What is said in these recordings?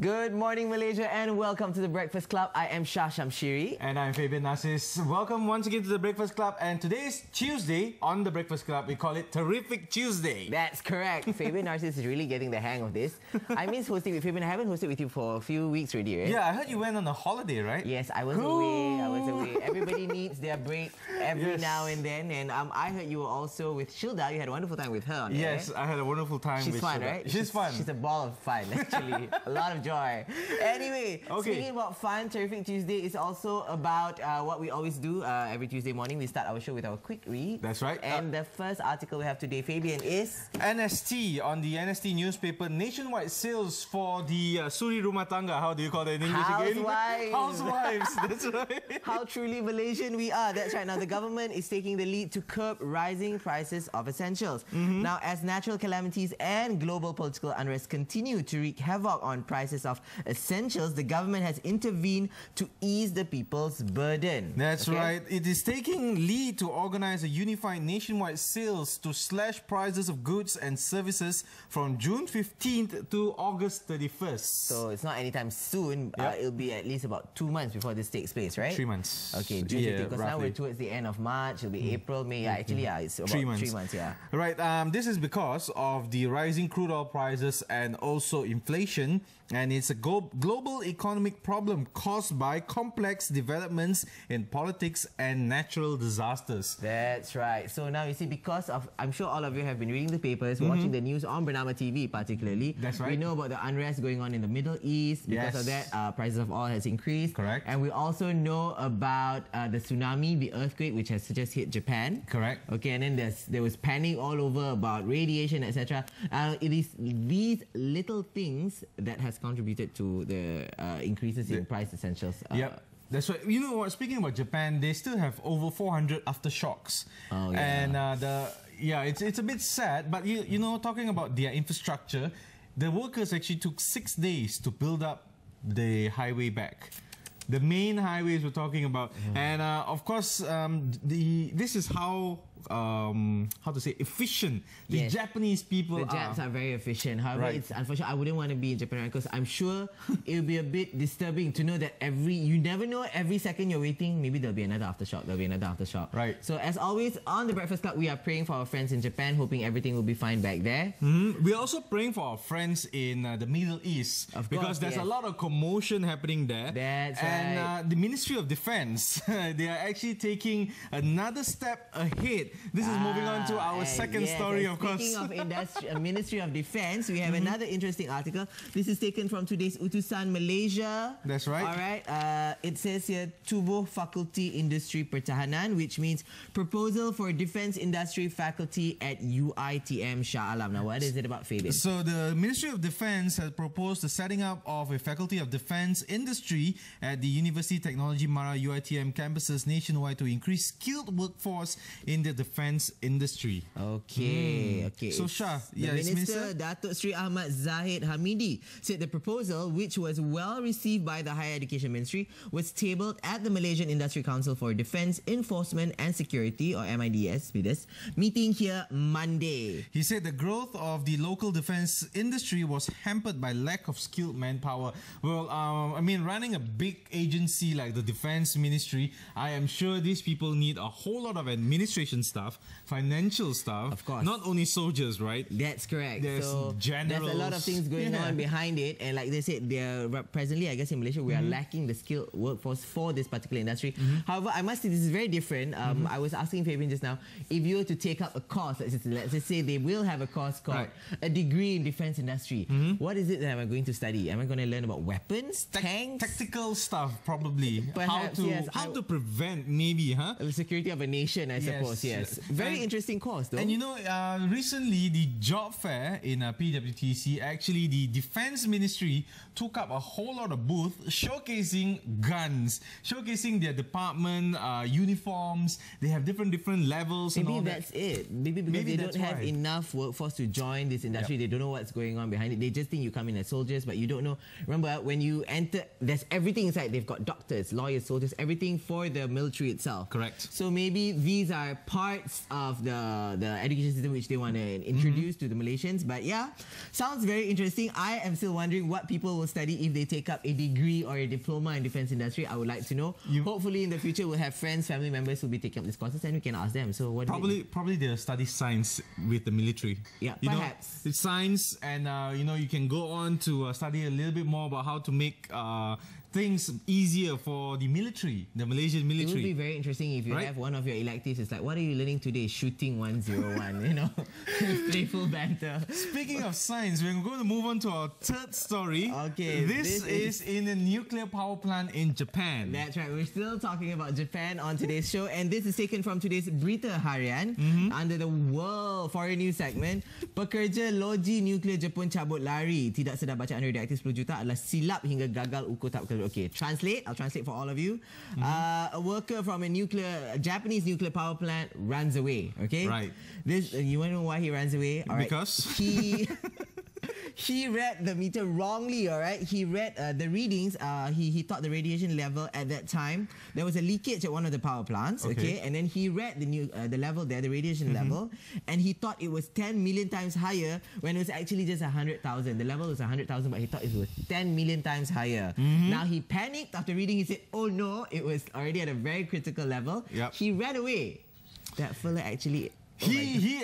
Good morning, Malaysia, and welcome to the Breakfast Club. I am Shah Shamshiri. And I'm Fabian, Narcis. Welcome once again to the Breakfast Club. And today's Tuesday on the Breakfast Club. We call it Terrific Tuesday. That's correct. Fabian Narcis is really getting the hang of this. I miss hosting with Fabian. I haven't hosted with you for a few weeks already, right? Yeah, I heard you went on a holiday, right? Yes, I was away. Everybody needs their break every now and then. And I heard you were also with Shilda. You had a wonderful time with her on Yes, air. I had a wonderful time She's with fun, Shilda. right? She's fun. She's a ball of fun, actually. A lot of joy. Anyway, speaking about fun, Terrific Tuesday is also about what we always do every Tuesday morning. We start our show with our quick read. That's right. And the first article we have today, Fabian, is... NST, on the NST newspaper, nationwide sales for the Suri Rumah Tangga. How do you call that in English again? Housewives, that's right. How truly Malaysian we are. That's right. Now, the government is taking the lead to curb rising prices of essentials. Now, as natural calamities and global political unrest continue to wreak havoc on prices of essentials, the government has intervened to ease the people's burden. That's right. It is taking lead to organize a unified nationwide sales to slash prices of goods and services from June 15th to August 31st. So it's not anytime soon. It'll be at least about 2 months before this takes place, right? 3 months. Okay, June 15th, because now we're towards the end of March. It'll be April, May. Yeah, actually, it's about 3 months. 3 months, yeah. Right. This is because of the rising crude oil prices and also inflation. And it's a global economic problem caused by complex developments in politics and natural disasters. That's right. So now you see, because of, I'm sure all of you have been reading the papers, watching the news on Bernama TV particularly. That's right. We know about the unrest going on in the Middle East. Because of that, prices of oil has increased. Correct. And we also know about the tsunami, the earthquake, which has just hit Japan. Correct. Okay, and then there was panic all over about radiation, etc. It is these little things that has contributed to the increases in price essentials. Yep. That's right. You know what? Speaking about Japan, they still have over 400 aftershocks. Oh, yeah. And it's a bit sad. But you know, talking about their infrastructure, the workers actually took 6 days to build up the highway back. The main highways we're talking about, and of course, this is how to say, efficient the Japanese people are. The Japs are very efficient. However, it's unfortunate. I wouldn't want to be in Japan because I'm sure it will be a bit disturbing to know that you never know, every second you're waiting, maybe there'll be another aftershock. There'll be another aftershock. Right. So as always, on the Breakfast Club, we are praying for our friends in Japan, hoping everything will be fine back there. We're also praying for our friends in the Middle East, because there's a lot of commotion happening there. That's right. And the Ministry of Defense, they are actually taking another step ahead. This is moving on to our second story, of course. Speaking of Ministry of Defense, we have another interesting article. This is taken from today's Utusan Malaysia. That's right. All right. It says here, Tubuh Fakulti Industri Pertahanan, which means Proposal for Defense Industry Faculty at UiTM Shah Alam. Now, what is it about, Fabian? So the Ministry of Defence has proposed the setting up of a Faculty of Defense Industry at the University Technology Mara UiTM campuses nationwide to increase skilled workforce in the defense industry. Okay. So Shah, the Minister Datuk Sri Ahmad Zahid Hamidi said the proposal, which was well received by the Higher Education Ministry, was tabled at the Malaysian Industry Council for Defense Enforcement and Security, or MIDS, meeting here Monday. He said the growth of the local defense industry was hampered by lack of skilled manpower. Well, I mean, running a big agency like the Defense Ministry, I am sure these people need a whole lot of administration staff, financial staff, of course. Not only soldiers, right? That's correct. There's generals. There's a lot of things going on behind it, and like they said, presently, I guess in Malaysia, we are lacking the skilled workforce for this particular industry. However, I must say this is very different. I was asking Fabian just now, if you were to take up a course, let's just say they will have a course called a degree in defense industry. What is it that I'm going to study? Am I going to learn about weapons, tanks? Tactical stuff, probably. Perhaps, how to prevent, maybe, the security of a nation, I suppose, Very interesting course, though. And you know, recently, the job fair in PWTC, actually, the Defense Ministry took up a whole lot of booths showcasing guns, showcasing their department uniforms. They have different levels. Maybe that's it. Maybe because they don't have enough workforce to join this industry. They don't know what's going on behind it. They just think you come in as soldiers, but you don't know. Remember, when you enter, there's everything inside. They've got doctors, lawyers, soldiers, everything for the military itself. Correct. So maybe these are part parts of the education system which they want to introduce to the Malaysians. But yeah, sounds very interesting. I am still wondering what people will study if they take up a degree or a diploma in defense industry. I would like to know. Hopefully in the future we'll have friends, family members who will be taking up these courses and we can ask them. So what probably they'll study science with the military. Yeah, you perhaps. Know, it's science, and you can go on to study a little bit more about how to make things easier for the military, the Malaysian military. It would be very interesting if you have one of your electives. It's like, what are you learning today? Shooting 101, you know, playful banter. Speaking of science, we're going to move on to our third story. Okay, this is in a nuclear power plant in Japan. That's right. We're still talking about Japan on today's show, and this is taken from today's Berita Harian under the World Foreign News segment. Pekerja loji nuklear Jepun cabut lari. Tidak sedar bacaan radioaktif 10 juta adalah silap hingga gagal ukur tahap kedua. Okay, translate. I'll translate for all of you. A worker from a Japanese nuclear power plant runs away. Okay, right. This you want to know why he runs away? All right. Because he read the meter wrongly. All right, he read the readings. He thought the radiation level at that time there was a leakage at one of the power plants. Okay, and then he read the level there, the radiation level, and he thought it was 10 million times higher when it was actually just 100,000. The level was 100,000, but he thought it was 10 million times higher. Now he panicked after reading. He said, "Oh no, it was already at a very critical level." Yep. He ran away. That fella actually. He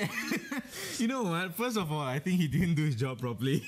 you know what? First of all, I think he didn't do his job properly.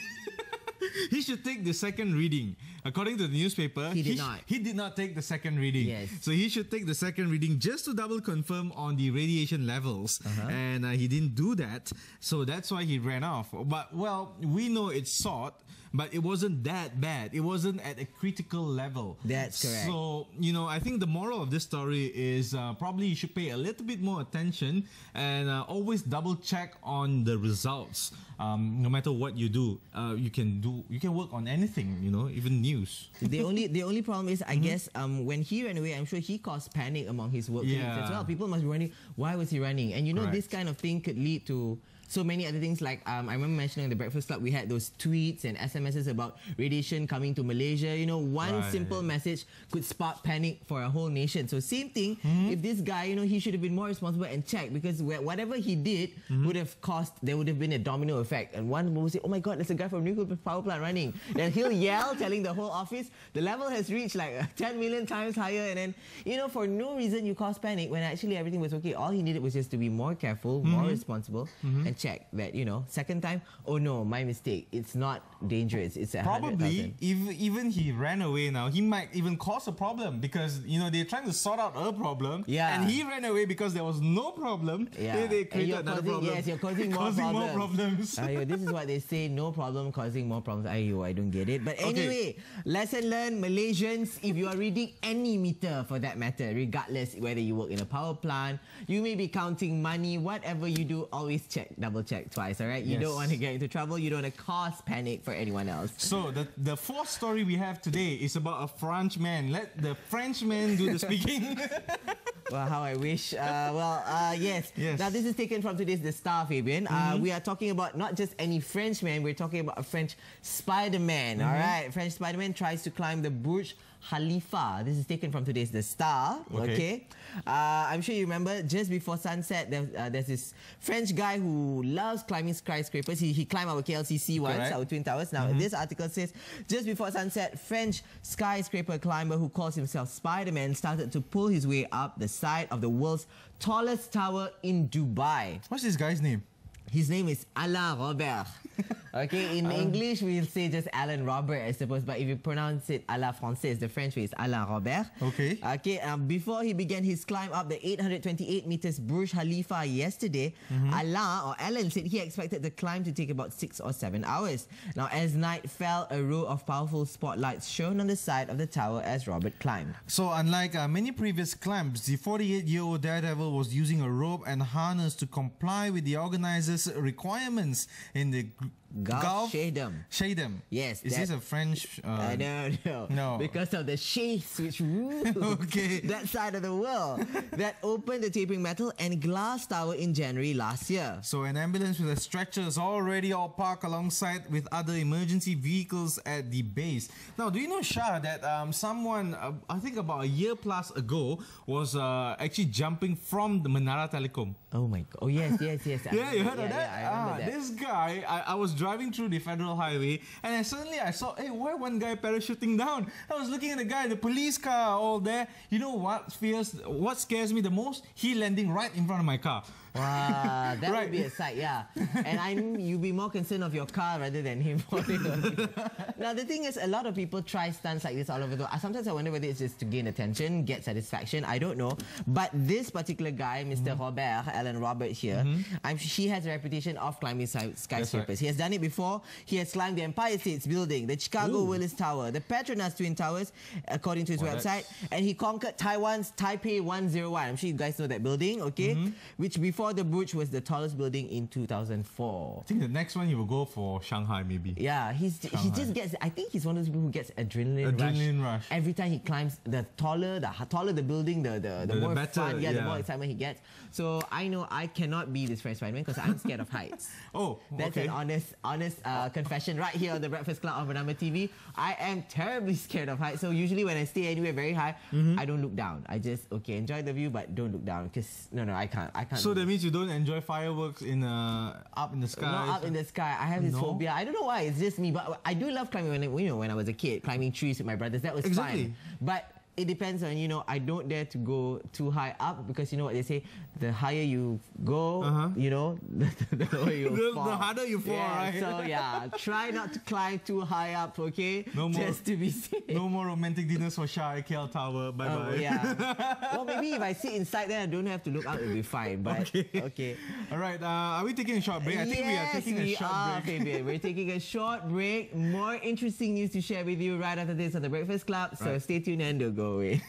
He should take the second reading. According to the newspaper, he did not. He did not take the second reading. Yes. So he should take the second reading just to double confirm on the radiation levels. And he didn't do that. So that's why he ran off. But, well, we know it's sought, but it wasn't that bad. It wasn't at a critical level. That's correct. So, I think the moral of this story is probably you should pay a little bit more attention and always double check on the results. No matter what you do, you can work on anything, even news. The only problem is, I guess, when he ran away, I'm sure he caused panic among his workmates as well. People must be running. Why was he running? And this kind of thing could lead to so many other things. Like I remember mentioning in the Breakfast Club, we had those tweets and SMSs about radiation coming to Malaysia. One simple message could spark panic for a whole nation. So same thing, if this guy, he should have been more responsible and checked, because whatever he did would have there would have been a domino effect. And one will say, oh my God, there's a guy from nuclear power plant running. Then he'll yell, telling the whole office, the level has reached like 10 million times higher. And then, for no reason you caused panic when actually everything was okay. All he needed was just to be more careful, more responsible, and check that, second time, oh no, my mistake. It's not dangerous. It's 100,000. Probably, even he ran away now, he might even cause a problem because, they're trying to sort out a problem. Yeah. And he ran away because there was no problem. Yeah. They created another problem. Yes, you're causing more problems. This is what they say, no problem causing more problems. I don't get it. But anyway, lesson learned, Malaysians, if you are reading any meter for that matter, regardless whether you work in a power plant, you may be counting money, whatever you do, always double check twice, all right? You don't want to get into trouble. You don't want to cause panic for anyone else. So the fourth story we have today is about a Frenchman. Let the Frenchman do the speaking. Well, how I wish. Yes. Now, this is taken from today's The Star, Fabian. We are talking about not just any Frenchman, we're talking about a French Spider-Man, all right? French Spider-Man tries to climb the Burj Khalifa. This is taken from today's The Star. Okay. I'm sure you remember just before sunset, there's this French guy who loves climbing skyscrapers. He climbed our KLCC once, our Twin Towers. Now, this article says just before sunset, French skyscraper climber who calls himself Spider-Man started to pull his way up the side of the world's tallest tower in Dubai. What's this guy's name? His name is Alain Robert. Okay, in English we'll say just Alan Robert, I suppose, but if you pronounce it à la française, the French way is Alain Robert. Okay. Okay, before he began his climb up the 828 meters Burj Khalifa yesterday, Alan said he expected the climb to take about 6 or 7 hours. Now, as night fell, a row of powerful spotlights shone on the side of the tower as Robert climbed. So, unlike many previous climbs, the 48-year-old daredevil was using a rope and harness to comply with the organizers' requirements in the Gulf Shadem. Shadem. Yes. Is this a French? No. Because of the sheikhs which rule that side of the world that opened the tapering metal and glass tower in January last year. So an ambulance with a stretcher is already all parked alongside with other emergency vehicles at the base. Now, do you know, Shah, that someone, I think about a year plus ago, was actually jumping from the Menara Telecom? Oh my God. Oh, yes. Yeah, you heard of that? Yeah, I remember that. This guy, I was driving through the Federal Highway and suddenly I saw, hey, why one guy parachuting down? I was looking at the guy, the police car all there. You know what scares me the most? He landing right in front of my car. Wow, that would be a sight, yeah. And you'd be more concerned of your car rather than him falling on you. Now, the thing is, a lot of people try stunts like this all over the world. Sometimes I wonder whether it's just to gain attention, get satisfaction. I don't know. But this particular guy, Mr. Alan Robert here, he has a reputation of climbing skyscrapers. Right. He has done it before. He has climbed the Empire State's Building, the Chicago Willis Tower, the Petronas Twin Towers, according to his website. And he conquered Taiwan's Taipei 101. I'm sure you guys know that building, okay? Which before the Burj was the tallest building in 2004. I think the next one he will go for Shanghai, maybe. Yeah, he just gets. I think he's one of those people who gets adrenaline rush every time he climbs. The taller the building, the more better, fun, the more excitement he gets. So I know I cannot be this French Spider-Man because I'm scared of heights. That's an honest confession right here on the Breakfast Club on Bernama TV. I am terribly scared of heights. So usually when I stay anywhere very high, I don't look down. I just enjoy the view, but don't look down because no, I can't. So that means you don't enjoy fireworks up in the sky? Not up in the sky. I have this phobia. I don't know why. It's just me. But I do love climbing when I was a kid, climbing trees with my brothers. That was fun. But it depends on, I don't dare to go too high up because you know what they say, the higher you go, the lower you fall. The harder you fall, right? So try not to climb too high up, okay? Just to be safe. No more romantic dinners for Shah at KL Tower. Bye-bye. Well, maybe if I sit inside there, I don't have to look out, it'll be fine. But okay. All right, are we taking a short break? I think we are taking a short break. Fabian. We're taking a short break. More interesting news to share with you right after this on The Breakfast Club. So stay tuned and don't go away.